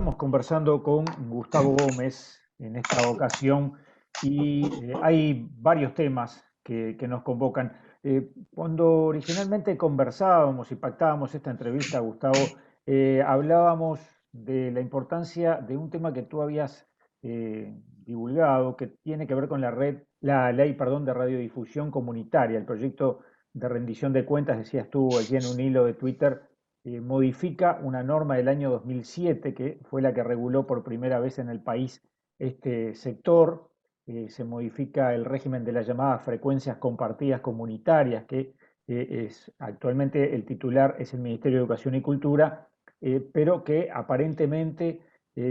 Estamos conversando con Gustavo Gómez en esta ocasión y hay varios temas que nos convocan. Cuando originalmente conversábamos y pactábamos esta entrevista, Gustavo, hablábamos de la importancia de un tema que tú habías divulgado, que tiene que ver con la ley, perdón, de radiodifusión comunitaria, el proyecto de rendición de cuentas, decías tú allí en un hilo de Twitter, modifica una norma del año 2007, que fue la que reguló por primera vez en el país este sector. Se modifica el régimen de las llamadas frecuencias compartidas comunitarias, que actualmente el titular es el Ministerio de Educación y Cultura, pero que aparentemente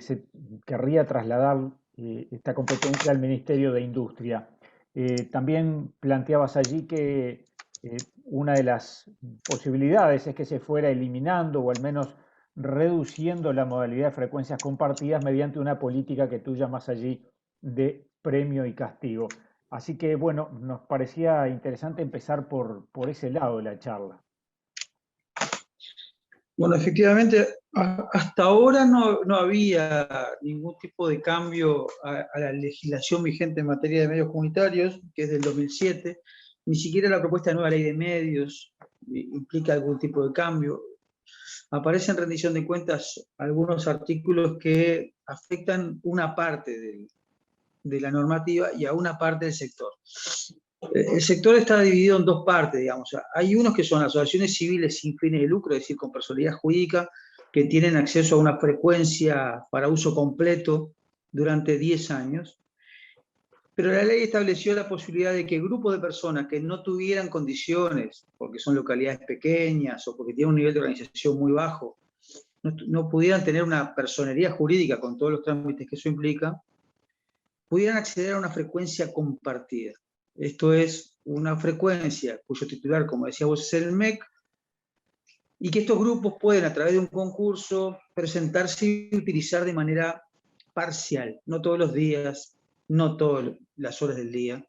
se querría trasladar esta competencia al Ministerio de Industria. También planteabas allí que una de las posibilidades es que se fuera eliminando o al menos reduciendo la modalidad de frecuencias compartidas mediante una política que tú llamas allí de premio y castigo. Así que bueno, nos parecía interesante empezar por ese lado de la charla. Bueno, efectivamente, hasta ahora no había ningún tipo de cambio a la legislación vigente en materia de medios comunitarios, que es del 2007. Ni siquiera la propuesta de nueva ley de medios implica algún tipo de cambio. Aparece en rendición de cuentas algunos artículos que afectan una parte de la normativa y a una parte del sector. El sector está dividido en dos partes, digamos. Hay unos que son asociaciones civiles sin fines de lucro, es decir, con personalidad jurídica, que tienen acceso a una frecuencia para uso completo durante 10 años. Pero la ley estableció la posibilidad de que grupos de personas que no tuvieran condiciones, porque son localidades pequeñas o porque tienen un nivel de organización muy bajo, no pudieran tener una personería jurídica con todos los trámites que eso implica, pudieran acceder a una frecuencia compartida. Esto es una frecuencia cuyo titular, como decía vos, es el MEC, y que estos grupos pueden, a través de un concurso, presentarse y utilizar de manera parcial, no todos los días, no todas las horas del día,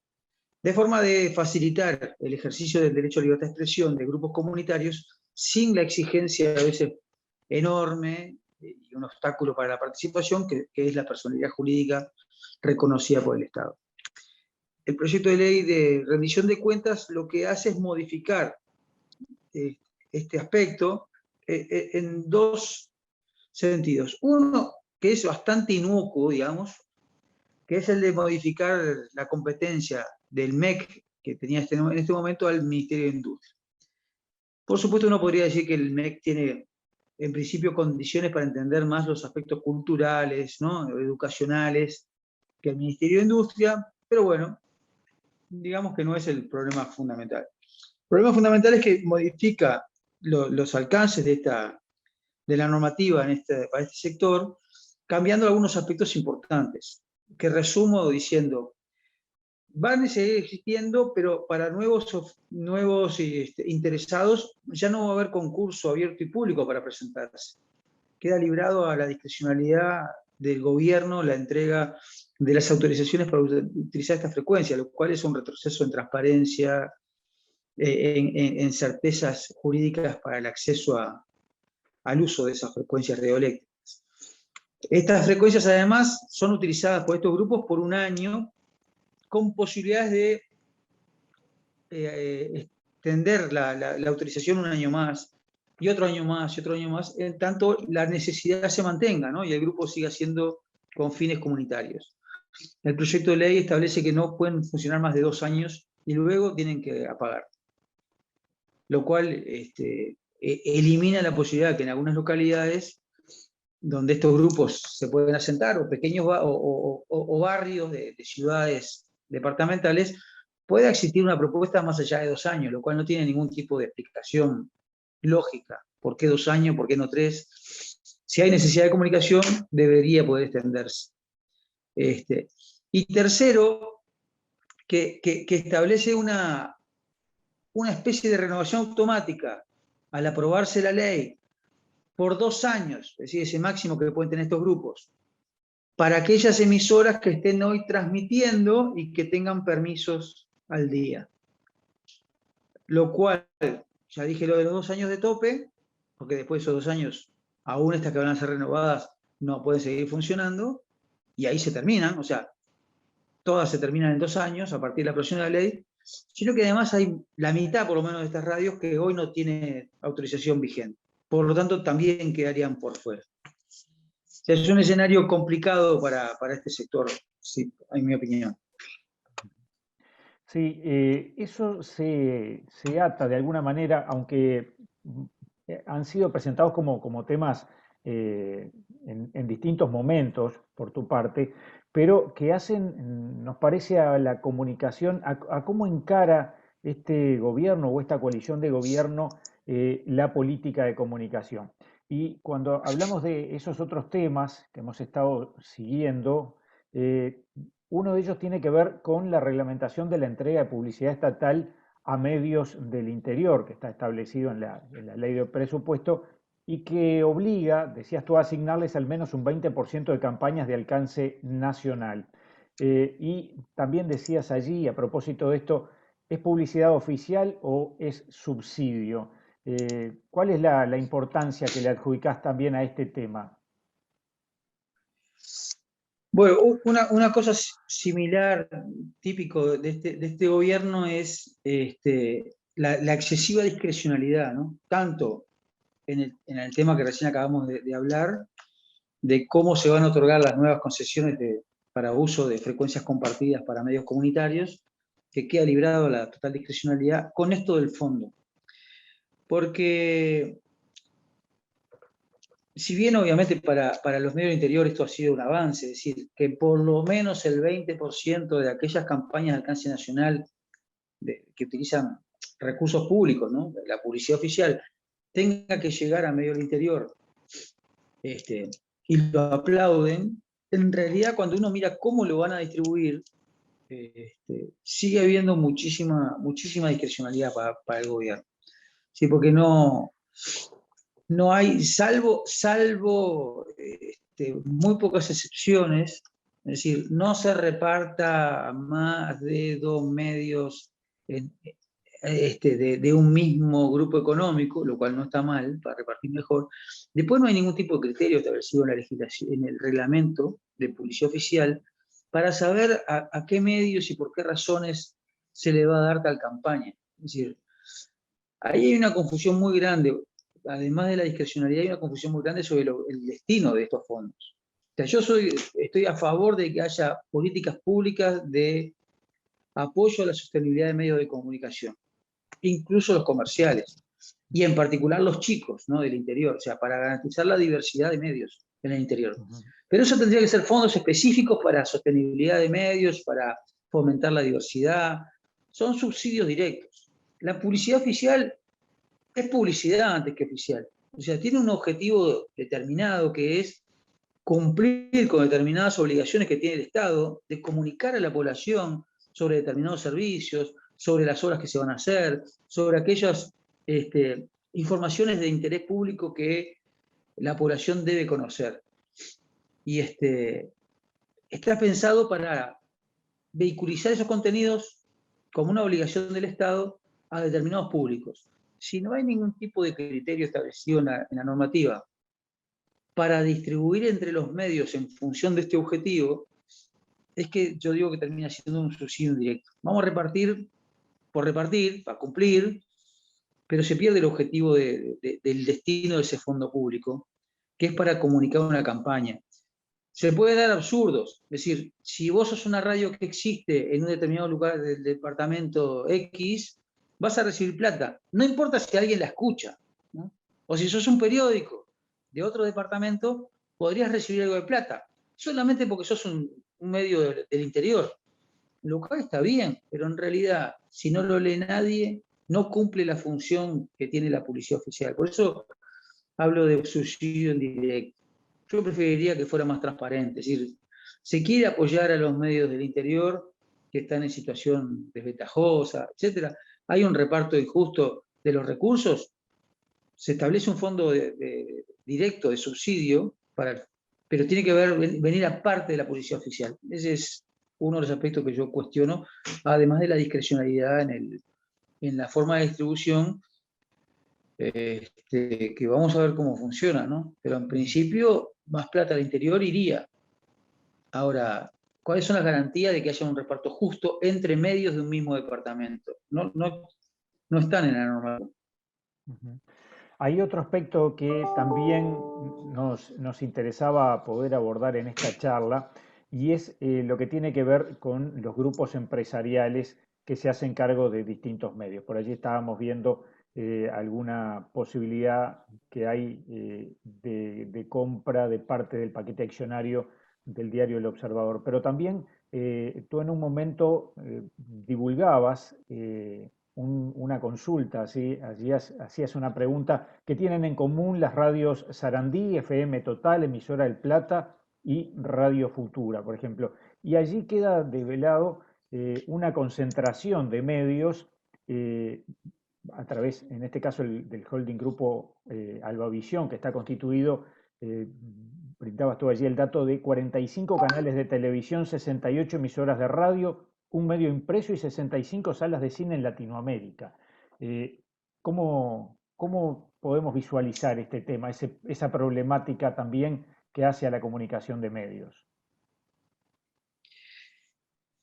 de forma de facilitar el ejercicio del derecho a libertad de expresión de grupos comunitarios sin la exigencia a veces enorme y un obstáculo para la participación, que es la personalidad jurídica reconocida por el Estado. El proyecto de ley de rendición de cuentas lo que hace es modificar este aspecto en dos sentidos. Uno, que es bastante inocuo, digamos, que es el de modificar la competencia del MEC que tenía en este momento al Ministerio de Industria. Por supuesto, uno podría decir que el MEC tiene, en principio, condiciones para entender más los aspectos culturales, ¿no?, educacionales, que el Ministerio de Industria, pero bueno, digamos que no es el problema fundamental. El problema fundamental es que modifica los alcances de la normativa para este sector, cambiando algunos aspectos importantes, que resumo diciendo, van a seguir existiendo, pero para nuevos interesados ya no va a haber concurso abierto y público para presentarse. Queda librado a la discrecionalidad del gobierno la entrega de las autorizaciones para utilizar esta frecuencia, lo cual es un retroceso en transparencia, en certezas jurídicas para el acceso al uso de esas frecuencias radioeléctricas. Estas frecuencias además son utilizadas por estos grupos por un año, con posibilidades de extender la autorización un año más, y otro año más, y otro año más, en tanto la necesidad se mantenga, ¿no?, y el grupo siga siendo con fines comunitarios. El proyecto de ley establece que no pueden funcionar más de 2 años y luego tienen que apagar, lo cual elimina la posibilidad que en algunas localidades donde estos grupos se pueden asentar, o pequeños o barrios de ciudades departamentales, pueda existir una propuesta más allá de 2 años, lo cual no tiene ningún tipo de explicación lógica. ¿Por qué 2 años? ¿Por qué no 3? Si hay necesidad de comunicación, debería poder extenderse. Y tercero, que establece una especie de renovación automática al aprobarse la ley por 2 años, es decir, ese máximo que pueden tener estos grupos, para aquellas emisoras que estén hoy transmitiendo y que tengan permisos al día. Lo cual, ya dije lo de los 2 años de tope, porque después de esos 2 años, aún estas que van a ser renovadas, no pueden seguir funcionando, y ahí se terminan, o sea, todas se terminan en 2 años a partir de la aprobación de la ley, sino que además hay la mitad, por lo menos, de estas radios que hoy no tiene autorización vigente. Por lo tanto, también quedarían por fuera. O sea, es un escenario complicado para este sector, sí, en mi opinión. Sí, eso se ata de alguna manera, aunque han sido presentados como temas en distintos momentos por tu parte, pero que hacen, nos parece, a la comunicación, a cómo encara este gobierno o esta coalición de gobierno la política de comunicación. Y cuando hablamos de esos otros temas que hemos estado siguiendo, eh, uno de ellos tiene que ver con la reglamentación de la entrega de publicidad estatal a medios del interior, que está establecido en la ley de presupuesto y que obliga, decías tú, a asignarles al menos un 20% de campañas de alcance nacional. Y también decías allí, a propósito de esto, ¿es publicidad oficial o es subsidio? ¿Cuál es la importancia que le adjudicás también a este tema? Bueno, una cosa similar, típico de este gobierno, es la excesiva discrecionalidad, ¿no? Tanto en el tema que recién acabamos de hablar, de cómo se van a otorgar las nuevas concesiones para uso de frecuencias compartidas para medios comunitarios, que queda librado la total discrecionalidad, con esto del fondo. Porque si bien obviamente para los medios del interior esto ha sido un avance, es decir, que por lo menos el 20% de aquellas campañas de alcance nacional que utilizan recursos públicos, ¿no?, la publicidad oficial, tenga que llegar a medios del interior, y lo aplauden, en realidad cuando uno mira cómo lo van a distribuir, sigue habiendo muchísima discrecionalidad para el gobierno. Sí, porque no hay, salvo muy pocas excepciones, es decir, no se reparta a más de 2 medios de un mismo grupo económico, lo cual no está mal, para repartir mejor. Después no hay ningún tipo de criterio establecido en la legislación, en el reglamento de publicidad oficial, para saber a qué medios y por qué razones se le va a dar tal campaña. Es decir, ahí hay una confusión muy grande. Además de la discrecionalidad, hay una confusión muy grande sobre el destino de estos fondos. O sea, yo estoy a favor de que haya políticas públicas de apoyo a la sostenibilidad de medios de comunicación, incluso los comerciales, y en particular los chicos, ¿no?, del interior, o sea, para garantizar la diversidad de medios en el interior. Ujú. Pero eso tendría que ser fondos específicos para sostenibilidad de medios, para fomentar la diversidad. Son subsidios directos. La publicidad oficial es publicidad antes que oficial. O sea, tiene un objetivo determinado, que es cumplir con determinadas obligaciones que tiene el Estado, de comunicar a la población sobre determinados servicios, sobre las obras que se van a hacer, sobre aquellas informaciones de interés público que la población debe conocer. Y está pensado para vehiculizar esos contenidos como una obligación del Estado a determinados públicos. Si no hay ningún tipo de criterio establecido en la normativa para distribuir entre los medios en función de este objetivo, es que yo digo que termina siendo un subsidio indirecto. Vamos a repartir por repartir, para cumplir, pero se pierde el objetivo del destino de ese fondo público, que es para comunicar una campaña. Se puede dar absurdos, es decir, si vos sos una radio que existe en un determinado lugar del departamento X, vas a recibir plata, no importa si alguien la escucha, ¿no? O si sos un periódico de otro departamento, podrías recibir algo de plata, solamente porque sos un medio del interior. Lo cual está bien, pero en realidad, si no lo lee nadie, no cumple la función que tiene la publicidad oficial. Por eso hablo de subsidio indirecto. Yo preferiría que fuera más transparente, es decir, se quiere apoyar a los medios del interior que están en situación desventajosa, etc. Hay un reparto injusto de los recursos, se establece un fondo directo de subsidio, pero tiene que venir aparte de la publicidad oficial. Ese es uno de los aspectos que yo cuestiono, además de la discrecionalidad en la forma de distribución, que vamos a ver cómo funciona, ¿no? Pero en principio más plata al interior, iría. Ahora, ¿cuáles son las garantías de que haya un reparto justo entre medios de un mismo departamento? No están en la norma. Ujú. Hay otro aspecto que también nos interesaba poder abordar en esta charla y es lo que tiene que ver con los grupos empresariales que se hacen cargo de distintos medios. Por allí estábamos viendo alguna posibilidad que hay de compra de parte del paquete accionario del diario El Observador, pero también tú en un momento divulgabas una consulta, ¿sí? Allí hacías una pregunta: ¿qué tienen en común las radios Sarandí, FM Total, Emisora del Plata y Radio Futura, por ejemplo? Y allí queda develado una concentración de medios a través, en este caso, del holding grupo Albavisión, que está constituido, brindabas tú allí el dato de 45 canales de televisión, 68 emisoras de radio, un medio impreso y 65 salas de cine en Latinoamérica. ¿Cómo podemos visualizar este tema, esa problemática también que hace a la comunicación de medios?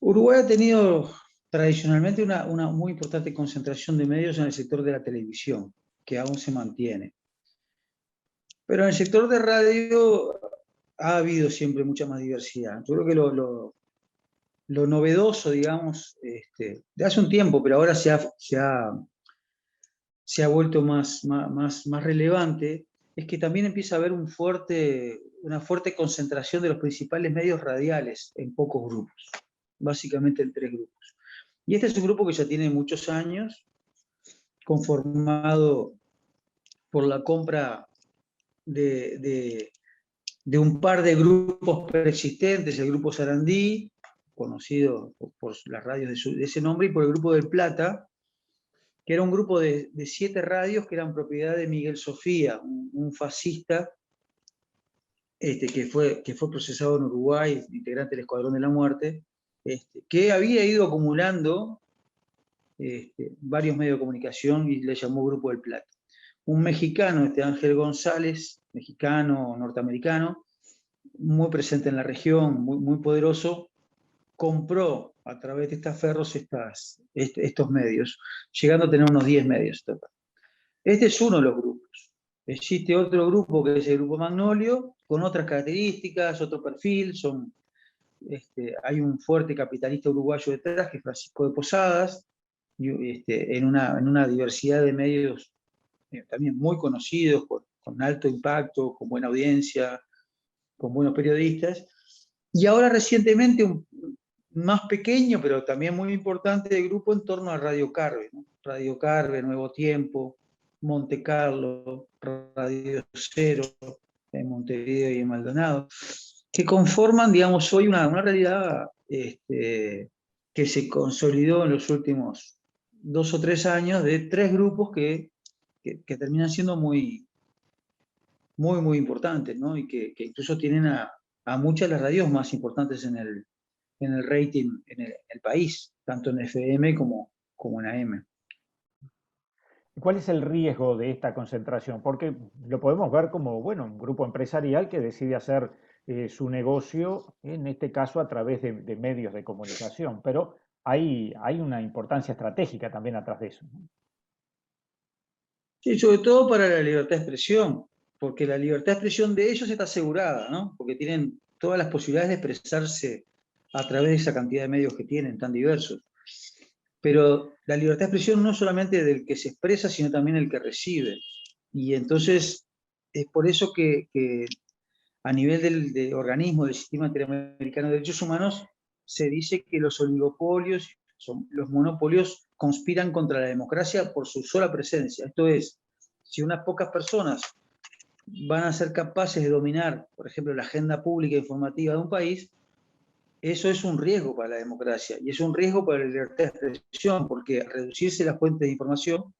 Uruguay ha tenido tradicionalmente una muy importante concentración de medios en el sector de la televisión, que aún se mantiene. Pero en el sector de radio ha habido siempre mucha más diversidad. Yo creo que lo novedoso, digamos, de hace un tiempo, pero ahora se ha vuelto más relevante, es que también empieza a haber una fuerte concentración de los principales medios radiales en pocos grupos, básicamente en 3 grupos. Y este es un grupo que ya tiene muchos años, conformado por la compra de un par de grupos preexistentes, el Grupo Sarandí, conocido por las radios de ese nombre, y por el Grupo del Plata, que era un grupo de 7 radios que eran propiedad de Miguel Sofía, un fascista que fue procesado en Uruguay, integrante del Escuadrón de la Muerte, que había ido acumulando varios medios de comunicación y le llamó Grupo del Plata. Un mexicano, Ángel González, mexicano, norteamericano, muy presente en la región, muy poderoso, compró a través de estas ferros estos medios, llegando a tener unos 10 medios total. Este es uno de los grupos. Existe otro grupo que es el Grupo Magnolio, con otras características, otro perfil. Hay un fuerte capitalista uruguayo detrás, que es Francisco de Posadas, en una diversidad de medios también muy conocidos, con alto impacto, con buena audiencia, con buenos periodistas. Y ahora recientemente un más pequeño, pero también muy importante, de grupo en torno a Radio Carve, ¿no? Radio Carve, Nuevo Tiempo, Monte Carlo, Radio Cero, en Montevideo y en Maldonado, que conforman, digamos, hoy una realidad que se consolidó en los últimos 2 o 3 años, de 3 grupos que terminan siendo muy importantes, ¿no? Y que incluso tienen a muchas de las radios más importantes en el rating en el país, tanto en FM como en AM. ¿Cuál es el riesgo de esta concentración? Porque lo podemos ver como, bueno, un grupo empresarial que decide hacer su negocio, en este caso a través de medios de comunicación, pero hay una importancia estratégica también atrás de eso, ¿no? Sí, sobre todo para la libertad de expresión, porque la libertad de expresión de ellos está asegurada, ¿no? Porque tienen todas las posibilidades de expresarse a través de esa cantidad de medios que tienen, tan diversos. Pero la libertad de expresión no es solamente del que se expresa, sino también el que recibe. Y entonces es por eso que a nivel del organismo del Sistema Interamericano de Derechos Humanos se dice que los oligopolios, los monopolios, conspiran contra la democracia por su sola presencia. Esto es, si unas pocas personas van a ser capaces de dominar, por ejemplo, la agenda pública e informativa de un país, eso es un riesgo para la democracia y es un riesgo para la libertad de expresión, porque al reducirse las fuentes de información,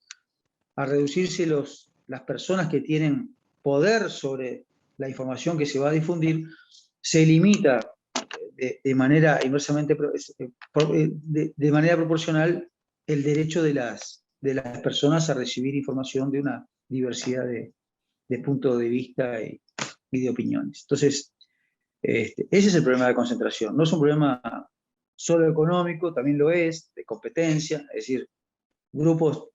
a reducirse las personas que tienen poder sobre la información que se va a difundir, se limita de manera inversamente, de manera proporcional, el derecho de las personas a recibir información de una diversidad de puntos de vista y de opiniones. Entonces, ese es el problema de concentración. No es un problema solo económico, también lo es, de competencia, es decir, grupos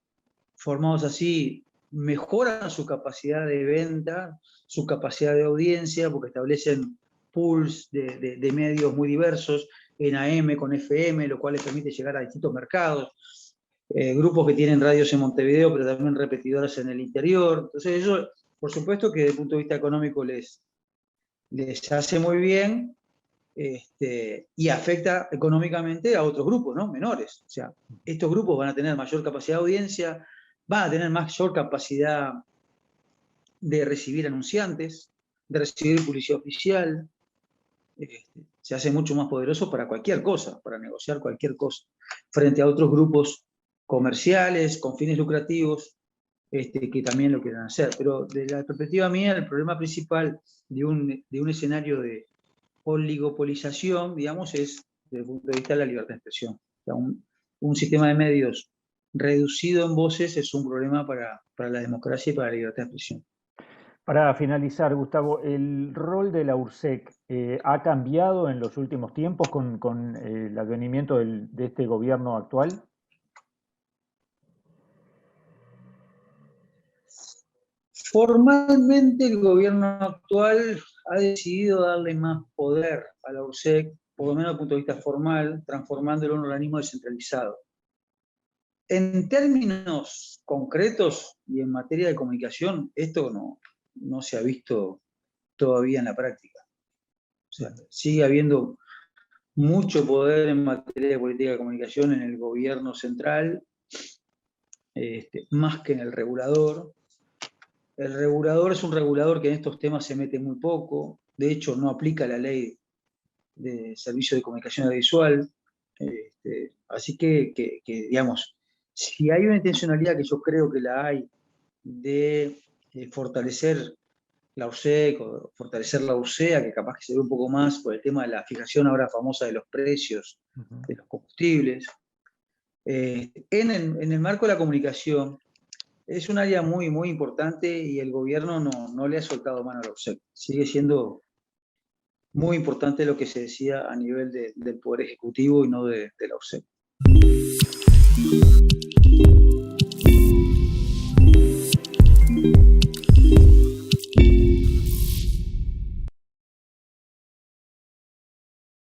formados así mejoran su capacidad de venta, su capacidad de audiencia, porque establecen pools de medios muy diversos, en AM con FM, lo cual les permite llegar a distintos mercados. Grupos que tienen radios en Montevideo, pero también repetidoras en el interior. Entonces eso, por supuesto que desde el punto de vista económico les hace muy bien, y afecta económicamente a otros grupos, ¿no? Menores. O sea, estos grupos van a tener mayor capacidad de audiencia, van a tener mayor capacidad de recibir anunciantes, de recibir publicidad oficial. Se hace mucho más poderoso para cualquier cosa, para negociar cualquier cosa, frente a otros grupos comerciales, con fines lucrativos, que también lo quieren hacer. Pero desde la perspectiva mía, el problema principal de un escenario de oligopolización, digamos, es desde el punto de vista de la libertad de expresión. O sea, un sistema de medios reducido en voces es un problema para la democracia y para la libertad de expresión. Para finalizar, Gustavo, ¿el rol de la URSEC ha cambiado en los últimos tiempos con el advenimiento de este gobierno actual? Formalmente el gobierno actual ha decidido darle más poder a la URSEC, por lo menos desde el punto de vista formal, transformándolo en un organismo descentralizado. En términos concretos y en materia de comunicación, esto no se ha visto todavía en la práctica. O sea, sigue habiendo mucho poder en materia de política de comunicación en el gobierno central, más que en el regulador. El regulador es un regulador que en estos temas se mete muy poco, de hecho no aplica la ley de servicio de comunicación audiovisual, así que, digamos, si hay una intencionalidad, que yo creo que la hay, de fortalecer la URSEC o fortalecer la URSEA, que capaz que se ve un poco más por el tema de la fijación ahora famosa de los precios de los combustibles, en el marco de la comunicación, es un área muy, muy importante y el gobierno no le ha soltado mano a la URSEC. Sigue siendo muy importante lo que se decía a nivel del Poder Ejecutivo y no de la URSEC.